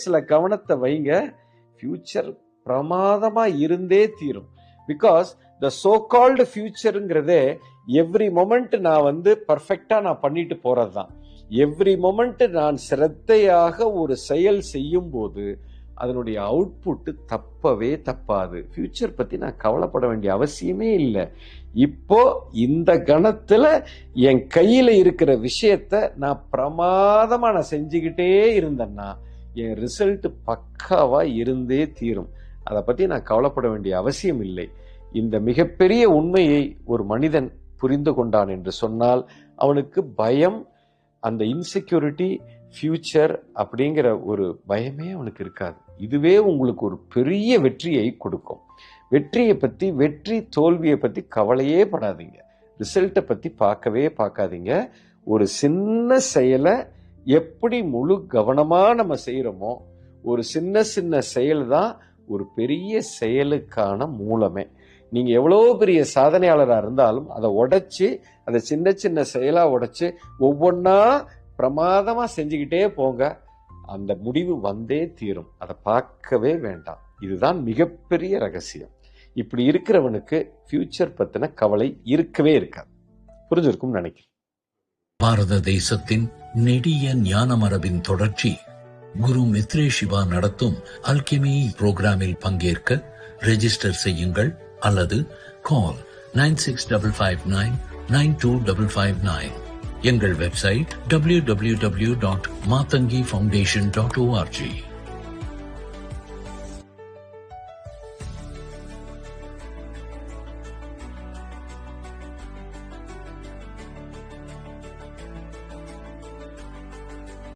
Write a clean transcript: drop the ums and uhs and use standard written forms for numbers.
சில கவனத்தை வைங்க. ஃபியூச்சர் பிரமாதமா இருந்தே தீரும். பிகாஸ் த சோ கால்டு ஃபியூச்சருங்கிறதே எவ்ரி மொமெண்ட் நான் பர்ஃபெக்டா நான் பண்ணிட்டு போறதுதான். எவ்ரி மொமெண்ட் நான் சிரத்தையாக ஒரு செயல் செய்யும் போது அதனுடைய அவுட்புட் தப்பவே தப்பாது. ஃபியூச்சர் பத்தி நான் கவலைப்பட வேண்டிய அவசியமே இல்லை. இப்போ இந்த கணத்துல என் கையில இருக்கிற விஷயத்த நான் பிரமாதமா நான் செஞ்சுக்கிட்டே இருந்தேன்னா என் ரிசல்ட் பக்காவா இருந்தே தீரும். அதை பத்தி நான் கவலைப்பட வேண்டிய அவசியம் இல்லை. இந்த மிகப்பெரிய உண்மையை ஒரு மனிதன் புரிந்து கொண்டான் என்று சொன்னால் அவனுக்கு பயம், அந்த இன்செக்யூரிட்டி, ஃபியூச்சர் அப்படிங்கிற ஒரு பயமே அவனுக்கு இருக்காது. இதுவே உங்களுக்கு ஒரு பெரிய வெற்றியை கொடுக்கும். வெற்றியை பத்தி, வெற்றி தோல்வியை பத்தி கவலையே படாதீங்க. ரிசல்ட்டை பத்தி பார்க்காதீங்க. ஒரு சின்ன செயலை எப்படி முழு கவனமா நம்ம செய்யறோமோ, ஒரு சின்ன செயல் தான் ஒரு பெரிய செயலுக்கான மூலமே. நீங்க எவ்வளவு பெரிய சாதனையாளராக இருந்தாலும் அதை உடைச்சு, அதை சின்ன செயலா உடைச்சு ஒவ்வொன்னா பிரமாதமா செஞ்சுக்கிட்டே போங்க. அந்த முடிவு வந்தே தீரும். அதை பார்க்கவே வேண்டாம். இதுதான் மிகப்பெரிய ரகசியம். இப்படி இருக்கிறவனுக்கு ஃபியூச்சர் பத்தின கவலை இருக்கவே இருக்காது. புரிஞ்சிருக்கும் நினைக்கிறேன். பாரத தேசத்தின் நெடிய ஞான மரபின் தொடர்ச்சி குரு மித்ரே சிவா நடத்தும் அல்கெமி புரோகிராமில் பங்கேற்க ரெஜிஸ்டர் செய்யுங்கள் அல்லது கால் 9655992559. எங்கள் வெப்சைட் www.matangifoundation.org.